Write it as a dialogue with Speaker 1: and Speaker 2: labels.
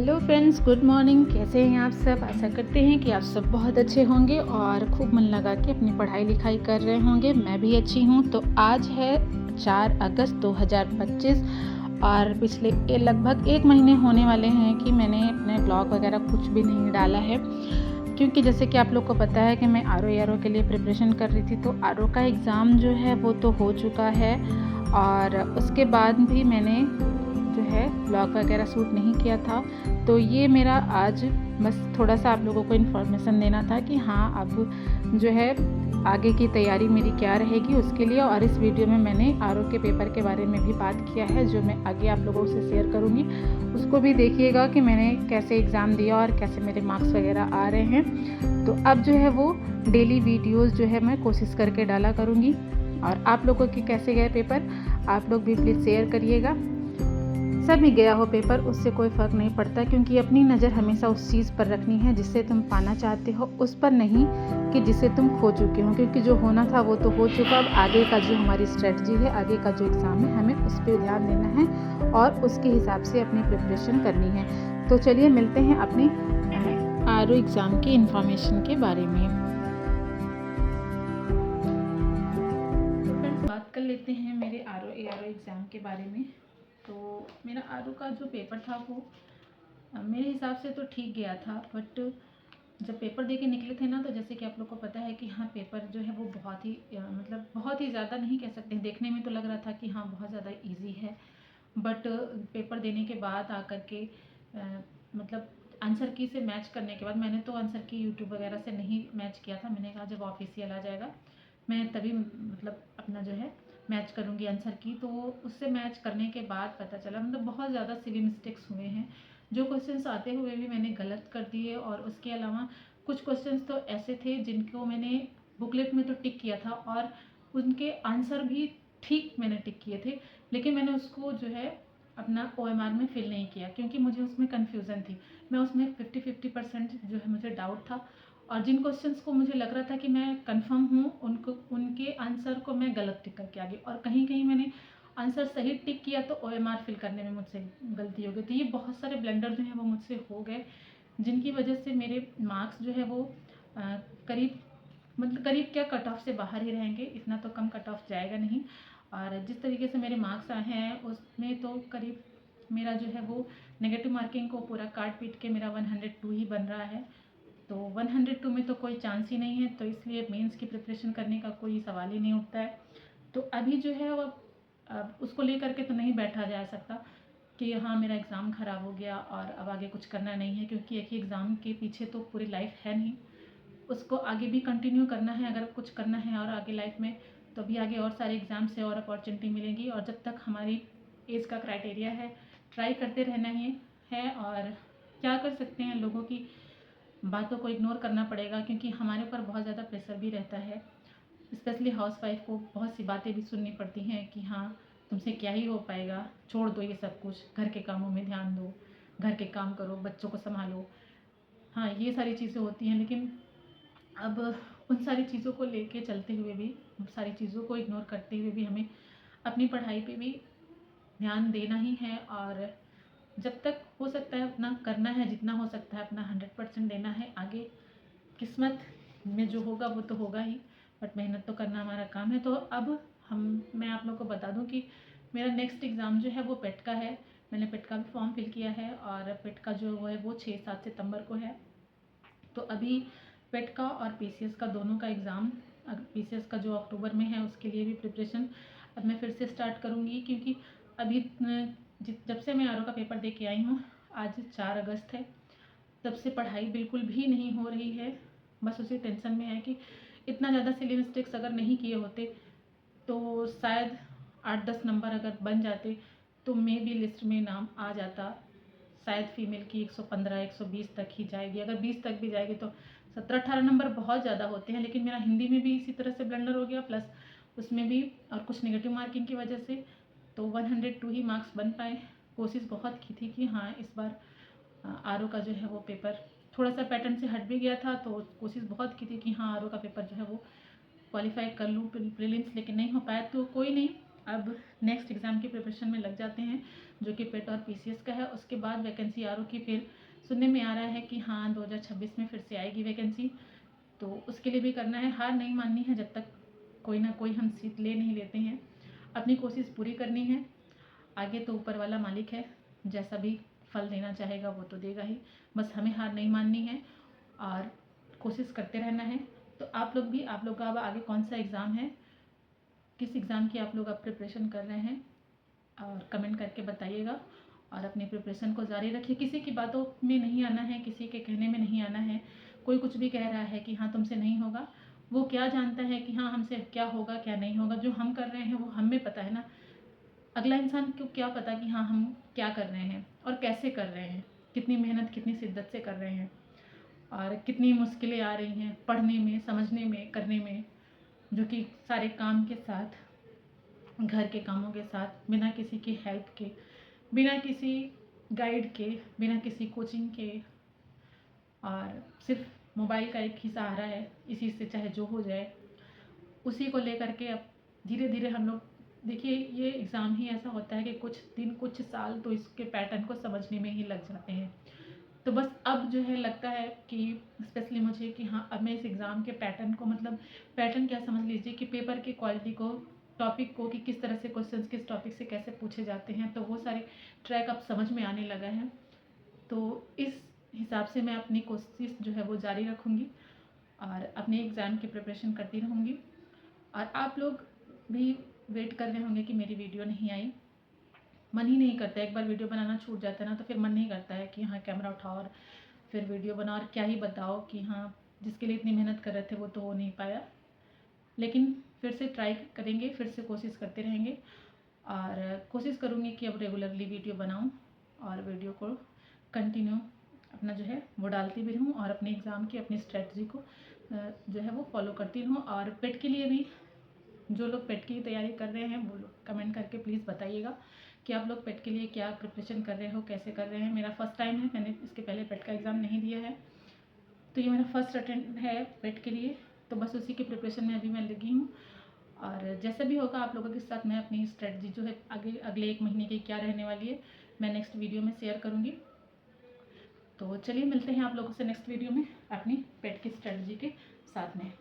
Speaker 1: Hello friends, good morning. कैसे हैं आप सब? आशा करते हैं कि आप सब बहुत अच्छे होंगे और खूब मन लगा के अपनी पढ़ाई लिखाई कर रहे होंगे। मैं भी अच्छी हूँ। तो आज है 4 अगस्त 2025 और पिछले लगभग 1 महीने होने वाले हैं कि मैंने अपने ब्लॉग वगैरह कुछ भी नहीं डाला है, क्योंकि जैसे कि आप लोग को पता है कि मैं आर के लिए प्रिपरेशन कर रही थी। तो आर का एग्ज़ाम जो है वो तो हो चुका है और उसके बाद भी मैंने जो है ब्लॉग वगैरह शूट नहीं किया था। तो ये मेरा आज बस थोड़ा सा आप लोगों को इन्फॉर्मेशन देना था कि हाँ, अब जो है आगे की तैयारी मेरी क्या रहेगी उसके लिए। और इस वीडियो में मैंने आर के पेपर के बारे में भी बात किया है, जो मैं आगे आप लोगों से शेयर करूँगी। उसको भी देखिएगा कि मैंने कैसे एग्ज़ाम दिया और कैसे मेरे मार्क्स वगैरह आ रहे हैं। तो अब जो है वो डेली वीडियोज़ जो है मैं कोशिश करके डाला करूँगी। और आप लोगों के कैसे गए पेपर, आप लोग भी प्लीज़ शेयर करिएगा। सभी गया हो पेपर, उससे कोई फ़र्क नहीं पड़ता, क्योंकि अपनी नज़र हमेशा उस चीज़ पर रखनी है जिससे तुम पाना चाहते हो, उस पर नहीं कि जिससे तुम खो चुके हो। क्योंकि जो होना था वो तो हो चुका। अब आगे का जो हमारी स्ट्रेटजी है, आगे का जो एग्ज़ाम है, हमें उस पर ध्यान देना है और उसके हिसाब से अपनी प्रिपरेशन करनी है। तो चलिए मिलते हैं अपने आर एग्ज़ाम के इन्फॉर्मेशन के बारे में। तो फ्रेंड्स, बात कर लेते हैं मेरे आर एग्ज़ाम के बारे में। तो मेरा आर का जो पेपर था वो मेरे हिसाब से तो ठीक गया था, बट जब पेपर दे के निकले थे ना, तो जैसे कि आप लोग को पता है कि हाँ, पेपर जो है वो बहुत ही मतलब बहुत ही ज़्यादा नहीं कह सकते। देखने में तो लग रहा था कि हाँ बहुत ज़्यादा इजी है, बट पेपर देने के बाद आकर के मतलब आंसर की से मैच करने के बाद, मैंने तो आंसर की यूट्यूब वगैरह से नहीं मैच किया था। मैंने कहा जब ऑफिशियल आ जाएगा मैं तभी मतलब अपना जो है मैच करूँगी आंसर की। तो उससे मैच करने के बाद पता चला मतलब बहुत ज़्यादा सिली मिस्टेक्स हुए हैं। जो क्वेश्चंस आते हुए भी मैंने गलत कर दिए, और उसके अलावा कुछ क्वेश्चंस तो ऐसे थे जिनको मैंने बुकलेट में तो टिक किया था और उनके आंसर भी ठीक मैंने टिक किए थे, लेकिन मैंने उसको जो है अपना OMR में फिल नहीं किया, क्योंकि मुझे उसमें कन्फ्यूज़न थी। मैं उसमें 50-50% जो है मुझे डाउट था, और जिन क्वेश्चंस को मुझे लग रहा था कि मैं कंफर्म हूँ, उनके आंसर को मैं गलत टिक करके आ गई, और कहीं कहीं मैंने आंसर सही टिक किया तो OMR फिल करने में मुझसे गलती हो गई। तो ये बहुत सारे ब्लंडर जो हैं वो मुझसे हो गए, जिनकी वजह से मेरे मार्क्स जो है वो करीब मतलब करीब क्या कट ऑफ से बाहर ही रहेंगे, इतना तो कम कट ऑफ जाएगा नहीं। और जिस तरीके से मेरे मार्क्स आए हैं उसमें तो करीब मेरा जो है वो नेगेटिव मार्किंग को पूरा काट पीट के मेरा 102 ही बन रहा है। तो 102 में तो कोई चांस ही नहीं है, तो इसलिए मेंस की प्रिपरेशन करने का कोई सवाल ही नहीं उठता है। तो अभी जो है वो अब उसको लेकर के तो नहीं बैठा जा सकता कि हाँ मेरा एग्ज़ाम ख़राब हो गया और अब आगे कुछ करना नहीं है, क्योंकि एक ही एग्ज़ाम के पीछे तो पूरी लाइफ है नहीं। उसको आगे भी कंटिन्यू करना है, अगर कुछ करना है और आगे लाइफ में, तो अभी आगे और सारे एग्ज़ाम से और अपॉर्चुनिटी मिलेंगी। और जब तक हमारी एज का क्राइटेरिया है, ट्राई करते रहना ही है। और क्या कर सकते हैं, लोगों की बातों को इग्नोर करना पड़ेगा, क्योंकि हमारे ऊपर बहुत ज़्यादा प्रेशर भी रहता है। स्पेशली हाउसवाइफ को बहुत सी बातें भी सुननी पड़ती हैं कि हाँ तुमसे क्या ही हो पाएगा, छोड़ दो ये सब कुछ, घर के कामों में ध्यान दो, घर के काम करो, बच्चों को संभालो। हाँ, ये सारी चीज़ें होती हैं, लेकिन अब उन सारी चीज़ों को लेके चलते हुए भी, सारी चीज़ों को इग्नोर करते हुए भी हमें अपनी पढ़ाई पे भी ध्यान देना ही है। और जब तक हो सकता है अपना करना है, जितना हो सकता है अपना 100% देना है। आगे किस्मत में जो होगा वो तो होगा ही, बट मेहनत तो करना हमारा काम है। तो अब मैं आप लोग को बता दूं कि मेरा नेक्स्ट एग्ज़ाम जो है वो पेट का है। मैंने पेट का भी फॉर्म फिल किया है, और पेट का जो वो है वो 6-7 सितंबर को है। तो अभी पेट का और PCS का दोनों का एग्ज़ाम, PCS का जो अक्टूबर में है उसके लिए भी प्रिपरेशन अब मैं फिर से स्टार्ट करूँगी, क्योंकि अभी जब से मैं आर का पेपर दे के आई हूँ, आज 4 अगस्त है, तब से पढ़ाई बिल्कुल भी नहीं हो रही है। बस उसी टेंशन में है कि इतना ज़्यादा सिली मिस्टेक्स अगर नहीं किए होते तो शायद 8-10 नंबर अगर बन जाते तो मे बी लिस्ट में नाम आ जाता। शायद फीमेल की 115-120 तक ही जाएगी, अगर 20 तक भी जाएगी तो 17-18 नंबर बहुत ज़्यादा होते हैं। लेकिन मेरा हिंदी में भी इसी तरह से ब्लंडर हो गया, प्लस उसमें भी और कुछ नेगेटिव मार्किंग की वजह से तो 102 ही मार्क्स बन पाए। कोशिश बहुत की थी कि हाँ इस बार आर का जो है वो पेपर थोड़ा सा पैटर्न से हट भी गया था, तो कोशिश बहुत की थी कि हाँ आर का पेपर जो है वो क्वालिफाई कर लूँ प्रीलिम्स, लेकिन नहीं हो पाया। तो कोई नहीं, अब नेक्स्ट एग्ज़ाम की प्रिपरेशन में लग जाते हैं, जो कि पेट और पीसीएस का है। उसके बाद वैकेंसी आरओ की फिर सुनने में आ रहा है कि हाँ 2026 में फिर से आएगी वैकेंसी, तो उसके लिए भी करना है। हार नहीं माननी है जब तक कोई ना कोई हम सीट ले नहीं लेते हैं। अपनी कोशिश पूरी करनी है, आगे तो ऊपर वाला मालिक है, जैसा भी फल देना चाहेगा वो तो देगा ही। बस हमें हार नहीं माननी है और कोशिश करते रहना है। तो आप लोग भी, आप लोग का अब आगे कौन सा एग्ज़ाम है, किस एग्ज़ाम की आप लोग अब प्रिपरेशन कर रहे हैं, और कमेंट करके बताइएगा। और अपनी प्रिपरेशन को जारी रखिए। किसी की बातों में नहीं आना है, किसी के कहने में नहीं आना है। कोई कुछ भी कह रहा है कि हाँ तुमसे नहीं होगा, वो क्या जानता है कि हाँ हमसे क्या होगा क्या नहीं होगा। जो हम कर रहे हैं वो हमें पता है ना, अगला इंसान को क्या पता कि हाँ हम क्या कर रहे हैं और कैसे कर रहे हैं, कितनी मेहनत कितनी शिद्दत से कर रहे हैं, और कितनी मुश्किलें आ रही हैं पढ़ने में, समझने में, करने में, जो कि सारे काम के साथ, घर के कामों के साथ, बिना किसी की हेल्प के, बिना किसी गाइड के, बिना किसी कोचिंग के, और सिर्फ मोबाइल का एक ही सहारा है, इसी से चाहे जो हो जाए उसी को लेकर के अब धीरे धीरे हम लोग, देखिए ये एग्ज़ाम ही ऐसा होता है कि कुछ दिन कुछ साल तो इसके पैटर्न को समझने में ही लग जाते हैं। तो बस अब जो है लगता है कि स्पेशली मुझे कि हाँ अब मैं इस एग्ज़ाम के पैटर्न को, मतलब पैटर्न क्या समझ लीजिए कि पेपर की क्वालिटी को, टॉपिक को, कि किस तरह से क्वेश्चंस किस टॉपिक से कैसे पूछे जाते हैं, तो वो सारे ट्रैक अब समझ में आने लगा है। तो इस हिसाब से मैं अपनी कोशिश जो है वो जारी रखूँगी और अपने एग्ज़ाम की प्रिपरेशन करती रहूँगी। और आप लोग भी वेट कर रहे होंगे कि मेरी वीडियो नहीं आई। मन ही नहीं करता, एक बार वीडियो बनाना छूट जाता है ना, तो फिर मन नहीं करता है कि हाँ कैमरा उठाओ और फिर वीडियो बनाओ, और क्या ही बताओ कि हाँ जिसके लिए इतनी मेहनत कर रहे थे वो तो हो नहीं पाया। लेकिन फिर से ट्राई करेंगे, फिर से कोशिश करते रहेंगे, और कोशिश करूँगी कि अब रेगुलरली वीडियो बनाऊँ और वीडियो को कंटिन्यू अपना जो है वो डालती भी रहूँ, और अपने एग्ज़ाम की अपनी स्ट्रेटजी को जो है वो फॉलो करती रहूँ। और पेट के लिए भी, जो लोग पेट की तैयारी कर रहे हैं वो लोग कमेंट करके प्लीज़ बताइएगा कि आप लोग पेट के लिए क्या प्रिपरेशन कर रहे हो, कैसे कर रहे हैं। मेरा फर्स्ट टाइम है, मैंने इसके पहले पेट का एग्ज़ाम नहीं दिया है, तो ये मेरा फर्स्ट अटेम्प्ट है पेट के लिए। तो बस उसी की प्रिपरेशन में अभी मैं लगी हूँ, और जैसे भी होगा आप लोगों के साथ मैं अपनी स्ट्रेटजी जो है आगे अगले 1 महीने की क्या रहने वाली है, मैं नेक्स्ट वीडियो में शेयर करूँगी। तो चलिए मिलते हैं आप लोगों से नेक्स्ट वीडियो में अपनी पेट की स्ट्रेटजी के साथ में।